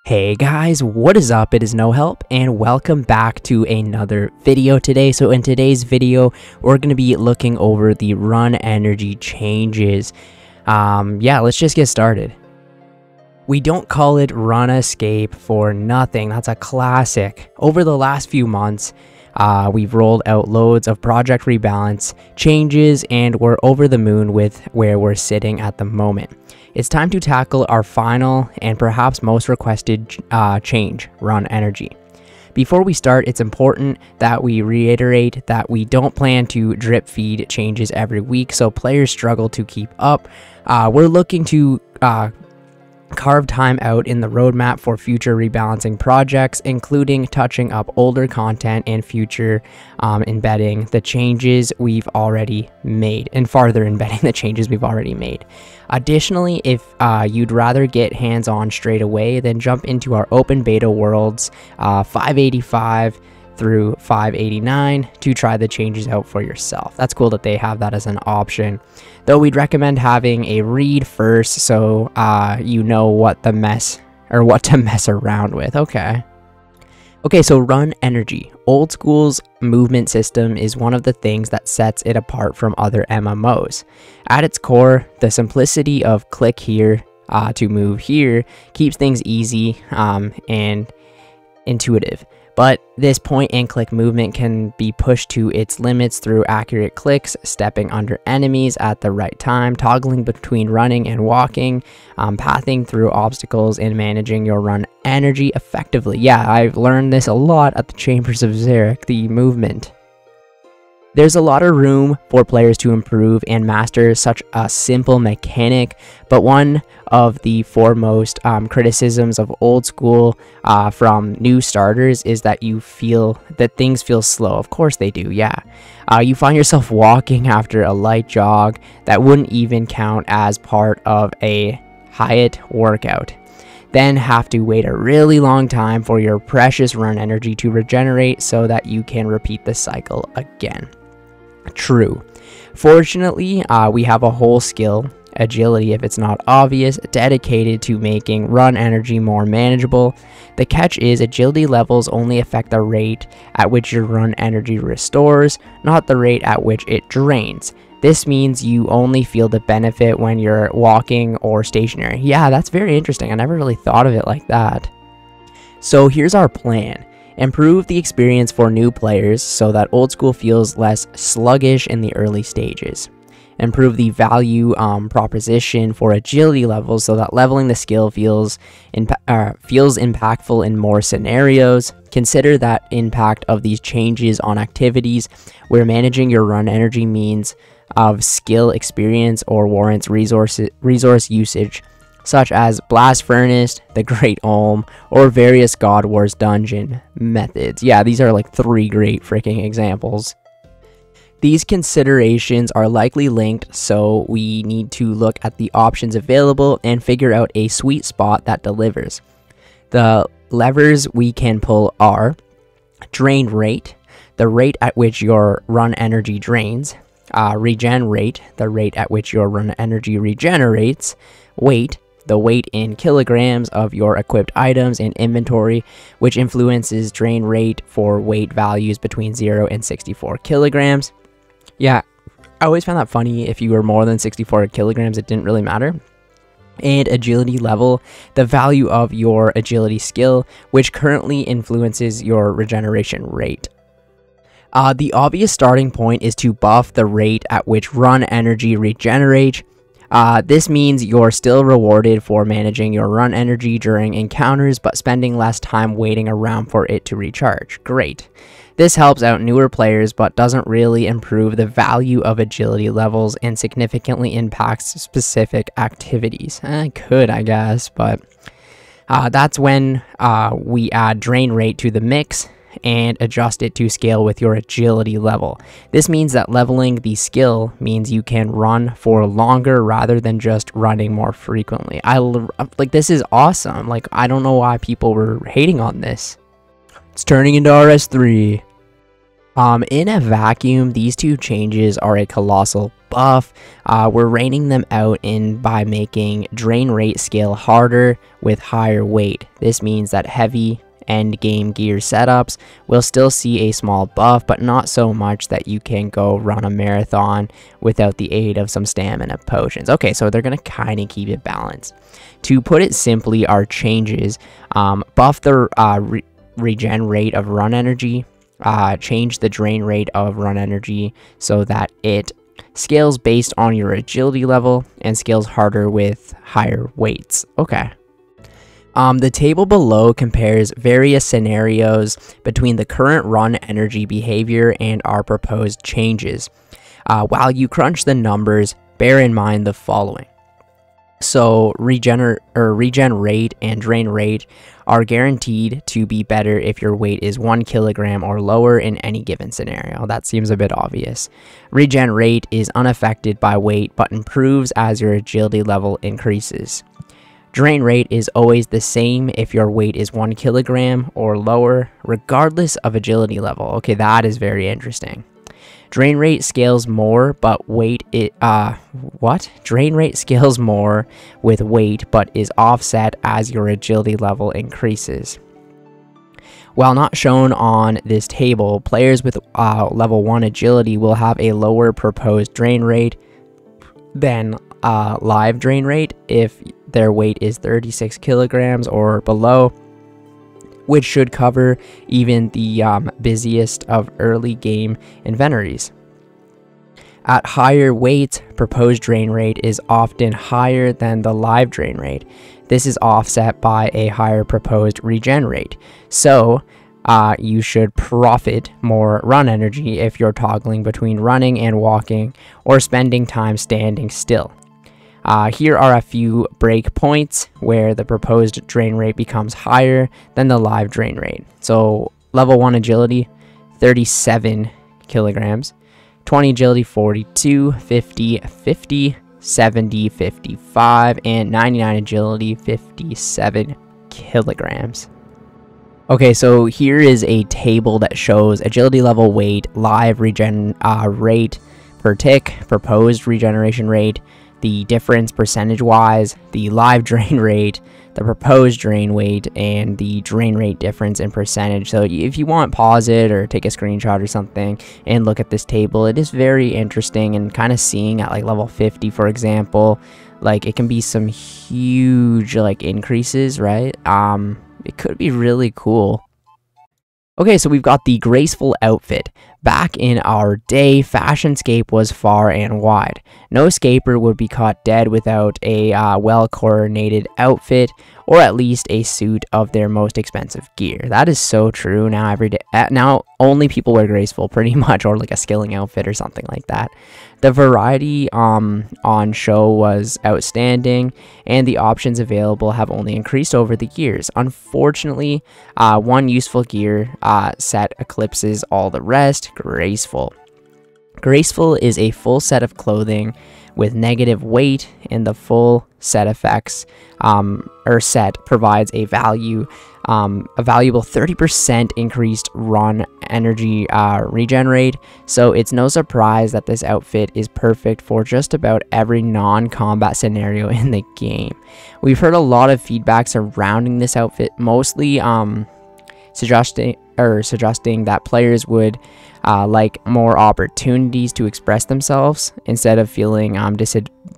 Hey guys, what is up? It is No Help and welcome back to another video today. So in today's video, we're going to be looking over the run energy changes. Yeah, let's just get started. We don't call it Runescape for nothing. That's a classic. Over the last few months, we've rolled out loads of project rebalance changes and we're over the moon with where we're sitting at the moment. It's time to tackle our final and perhaps most requested change, run energy. Before we start, it's important that we reiterate that we don't plan to drip feed changes every week, so players struggle to keep up. We're looking to carve time out in the roadmap for future rebalancing projects, including touching up older content and future embedding the changes we've already made and farther embedding the changes we've already made. Additionally, if you'd rather get hands-on straight away, then jump into our open beta worlds 585 through 589 to try the changes out for yourself. That's cool that they have that as an option, though we'd recommend having a read first so you know what to mess around with. Okay, so run energy. Old School's movement system is one of the things that sets it apart from other MMOs. At its core, the simplicity of click here to move here keeps things easy and intuitive. But this point and click movement can be pushed to its limits through accurate clicks, stepping under enemies at the right time, toggling between running and walking, pathing through obstacles, and managing your run energy effectively. Yeah, I've learned this a lot at the Chambers of Xeric, the movement. There's a lot of room for players to improve and master such a simple mechanic, but one of the foremost criticisms of Old School from new starters is that things feel slow. Of course they do, yeah. You find yourself walking after a light jog that wouldn't even count as part of a HIIT workout. Then have to wait a really long time for your precious run energy to regenerate so that you can repeat the cycle again. True. Fortunately, we have a whole skill, agility if it's not obvious, dedicated to making run energy more manageable. The catch is agility levels only affect the rate at which your run energy restores, not the rate at which it drains. This means you only feel the benefit when you're walking or stationary. Yeah, that's very interesting. I never really thought of it like that. So here's our plan. Improve the experience for new players so that Old School feels less sluggish in the early stages. Improve the value proposition for agility levels so that leveling the skill feels impactful in more scenarios. Consider that impact of these changes on activities where managing your run energy means of skill experience or warrants resource usage, such as Blast Furnace, the Great Olm, or various God Wars dungeon methods. Yeah, these are like 3 great freaking examples. These considerations are likely linked, so we need to look at the options available and figure out a sweet spot that delivers. The levers we can pull are drain rate, the rate at which your run energy drains, regen rate, the rate at which your run energy regenerates, weight, the weight in kilograms of your equipped items and inventory, which influences drain rate for weight values between 0 and 64 kilograms. Yeah, I always found that funny. If you were more than 64 kilograms, it didn't really matter. And agility level, the value of your agility skill, which currently influences your regeneration rate. The obvious starting point is to buff the rate at which run energy regenerates. This means you're still rewarded for managing your run energy during encounters, but spending less time waiting around for it to recharge. Great. This helps out newer players, but doesn't really improve the value of agility levels and significantly impacts specific activities. Could, I guess, but that's when we add drain rate to the mix and adjust it to scale with your agility level. This means that leveling the skill means you can run for longer rather than just running more frequently. This is awesome. Like, I don't know why people were hating on this. It's turning into RS3. In a vacuum, these two changes are a colossal buff, we're rating them out by making drain rate scale harder with higher weight. This means that heavy end game gear setups will still see a small buff, but not so much that you can go run a marathon without the aid of some stamina potions. Okay, so they're going to kind of keep it balanced. To put it simply, our changes buff the regen rate of run energy, change the drain rate of run energy so that it scales based on your agility level and scales harder with higher weights. Okay. The table below compares various scenarios between the current run energy behavior and our proposed changes. While you crunch the numbers, bear in mind the following. So regen rate and drain rate are guaranteed to be better if your weight is 1 kilogram or lower in any given scenario. That seems a bit obvious. Regen rate is unaffected by weight but improves as your agility level increases. Drain rate is always the same if your weight is 1 kilogram or lower, regardless of agility level. Okay, that is very interesting. Drain rate scales more, but Drain rate scales more with weight, but is offset as your agility level increases. While not shown on this table, players with level 1 agility will have a lower proposed drain rate than live drain rate if their weight is 36 kilograms or below, which should cover even the busiest of early game inventories. At higher weights, proposed drain rate is often higher than the live drain rate. This is offset by a higher proposed regen rate. So, you should profit more run energy if you're toggling between running and walking or spending time standing still. Here are a few break points where the proposed drain rate becomes higher than the live drain rate. So level 1 agility, 37 kilograms, 20 agility, 42, 50, 50, 70, 55, and 99 agility, 57 kilograms. Okay, so here is a table that shows agility level, weight, live regen rate per tick, proposed regeneration rate, the difference percentage-wise, the live drain rate, the proposed drain weight, and the drain rate difference in percentage. So if you want, pause it or take a screenshot or something and look at this table. It is very interesting, and kind of seeing at like level 50, for example, like it can be some huge like increases, right? It could be really cool. Okay, so we've got the graceful outfit. Back in our day, Fashionscape was far and wide. No skater would be caught dead without a well-coordinated outfit, or at least a suit of their most expensive gear. That is so true now. Now only people wear graceful, pretty much, or like a skilling outfit or something like that. The variety on show was outstanding, and the options available have only increased over the years. Unfortunately, one useful gear set eclipses all the rest: graceful. Graceful is a full set of clothing with negative weight, and the full set effects set provides a valuable 30% increased run energy regen rate. So it's no surprise that this outfit is perfect for just about every non-combat scenario in the game. We've heard a lot of feedback surrounding this outfit, mostly suggesting that players would like more opportunities to express themselves instead of feeling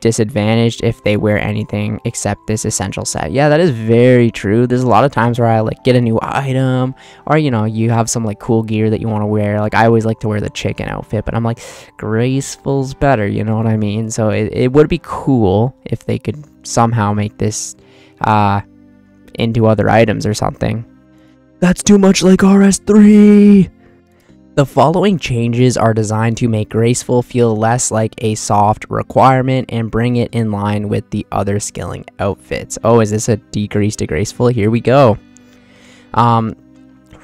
disadvantaged if they wear anything except this essential set. Yeah, that is very true. There's a lot of times where I like get a new item, or you know, you have some like cool gear that you want to wear. Like I always like to wear the chicken outfit, but I'm like, graceful's better, you know what I mean? So it would be cool if they could somehow make this into other items or something. That's too much like RS3! The following changes are designed to make graceful feel less like a soft requirement and bring it in line with the other skilling outfits. Oh, is this a decrease to graceful? Here we go.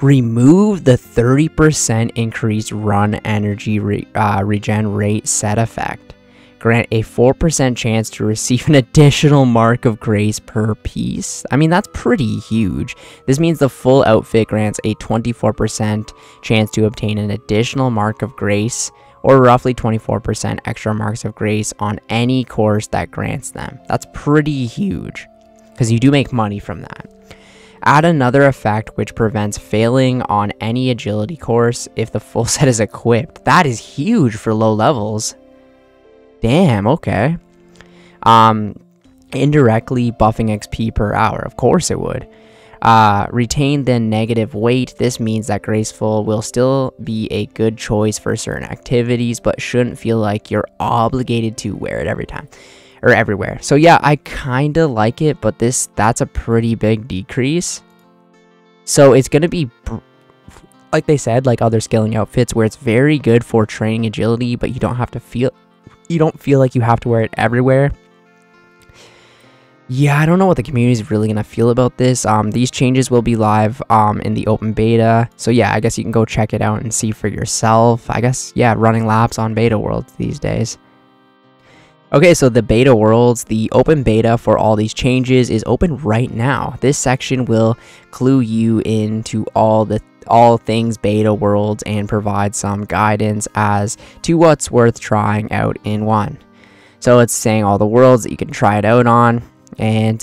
Remove the 30% increased run energy regen rate set effect. Grant a 4% chance to receive an additional mark of grace per piece. I mean, that's pretty huge. This means the full outfit grants a 24% chance to obtain an additional mark of grace or roughly 24% extra marks of grace on any course that grants them. That's pretty huge, because you do make money from that. Add another effect which prevents failing on any agility course if the full set is equipped. That is huge for low levels. Damn, okay. Indirectly buffing XP per hour. Of course it would. Retain the negative weight. This means that Graceful will still be a good choice for certain activities, but shouldn't feel like you're obligated to wear it every time. Or everywhere. So yeah, I kind of like it, but that's a pretty big decrease. So it's going to be, like they said, like other scaling outfits, where it's very good for training agility, but you don't feel like you have to wear it everywhere. Yeah, I don't know what the community is really going to feel about this. These changes will be live in the open beta. So yeah, I guess you can go check it out and see for yourself. I guess, yeah, running laps on beta worlds these days. Okay, so the beta worlds, the open beta for all these changes is open right now. This section will clue you into all things beta worlds and provide some guidance as to what's worth trying out in one. So it's saying all the worlds that you can try it out on, and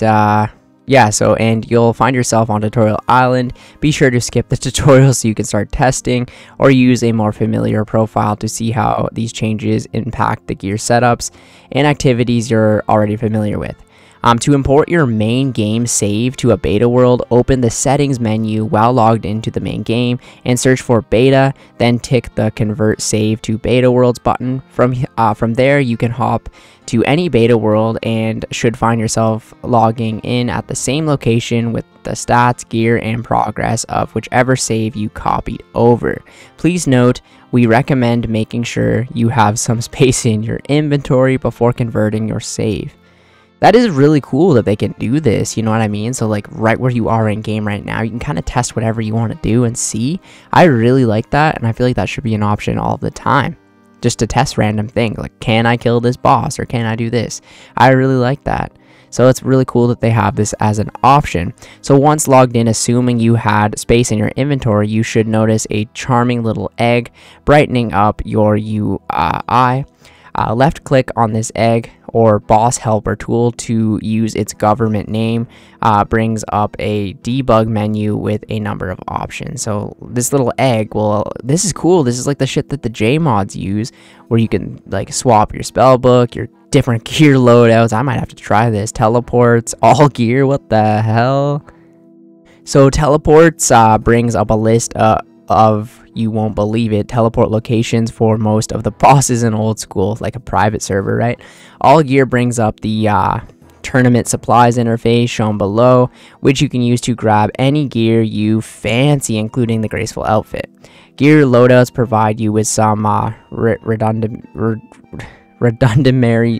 yeah, so, and you'll find yourself on Tutorial Island. Be sure to skip the tutorial so you can start testing, or use a more familiar profile to see how these changes impact the gear setups and activities you're already familiar with. To import your main game save to a beta world, open the settings menu while logged into the main game and search for beta, then tick the convert save to beta worlds button. From there, you can hop to any beta world and should find yourself logging in at the same location with the stats, gear, and progress of whichever save you copied over. Please note, we recommend making sure you have some space in your inventory before converting your save. That is really cool that they can do this, you know what I mean? So like right where you are in game right now, you can kind of test whatever you want to do and see. I really like that, and I feel like that should be an option all the time. Just to test random things, like can I kill this boss or can I do this? I really like that. So it's really cool that they have this as an option. So once logged in, assuming you had space in your inventory, you should notice a charming little egg brightening up your UI. Left click on this egg or boss helper tool to use its government name. Brings up a debug menu with a number of options. So this little egg, well, this is cool. This is like the shit that the J mods use, where you can like swap your spell book, your different gear loadouts. I might have to try this. Teleports, all gear, what the hell? So teleports brings up a list of, you won't believe it, teleport locations for most of the bosses in old school, like a private server, right? All gear brings up the tournament supplies interface shown below, which you can use to grab any gear you fancy, including the Graceful outfit. Gear loadouts provide you with some redundant,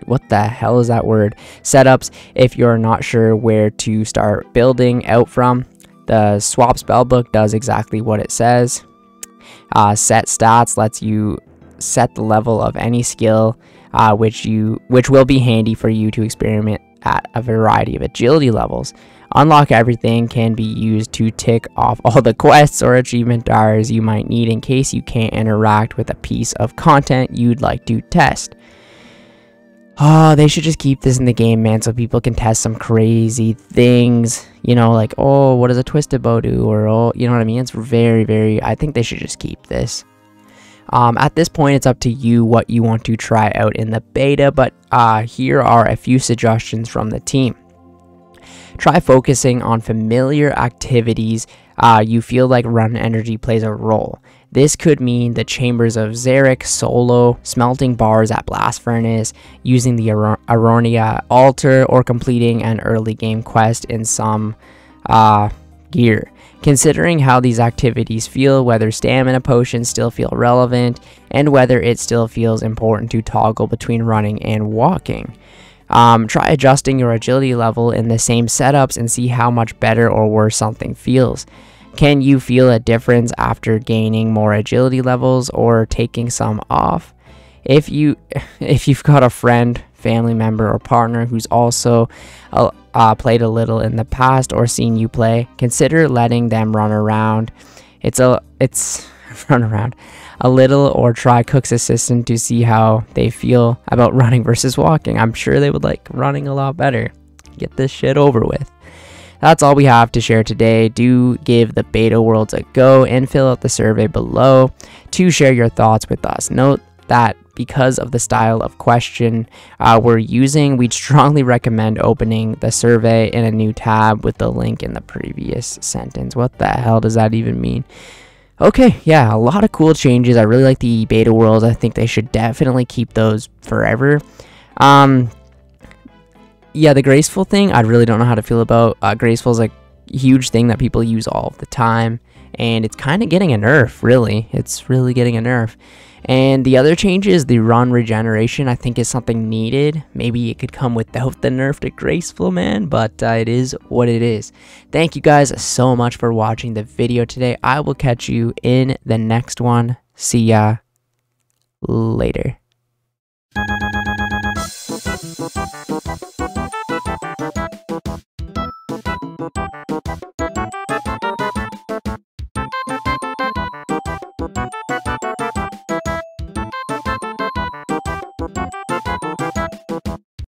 what the hell is that word, setups if you're not sure where to start building out from. The swap spellbook does exactly what it says. Set stats lets you set the level of any skill, which will be handy for you to experiment at a variety of agility levels. Unlock everything can be used to tick off all the quests or achievement diaries you might need in case you can't interact with a piece of content you'd like to test. Oh, they should just keep this in the game, man, so people can test some crazy things, you know, like, oh, what does a twisted bow do, or, oh, you know what I mean? It's very, I think they should just keep this. At this point, it's up to you what you want to try out in the beta, but here are a few suggestions from the team. Try focusing on familiar activities you feel like run energy plays a role. This could mean the chambers of Zarek solo, smelting bars at Blast Furnace, using the Ellinia altar, or completing an early game quest in some gear. Considering how these activities feel, whether stamina potions still feel relevant, and whether it still feels important to toggle between running and walking. Try adjusting your agility level in the same setups and see how much better or worse something feels. Can you feel a difference after gaining more agility levels or taking some off? If you've got a friend, family member, or partner who's also played a little in the past or seen you play, consider letting them run around. a little or try Cook's Assistant to see how they feel about running versus walking. I'm sure they would like running a lot better. Get this shit over with. That's all we have to share today. Do give the beta worlds a go and fill out the survey below to share your thoughts with us. Note that because of the style of question we're using, we'd strongly recommend opening the survey in a new tab with the link in the previous sentence. What the hell does that even mean? Okay, yeah, a lot of cool changes. I really like the beta worlds. I think they should definitely keep those forever. Yeah, the Graceful thing, I really don't know how to feel about. Graceful is like a huge thing that people use all the time, and it's kind of getting a nerf, really. It's really getting a nerf. And the other changes, the run regeneration, I think is something needed. Maybe it could come without the nerf to Graceful, man, but it is what it is. Thank you guys so much for watching the video today. I will catch you in the next one. See ya later.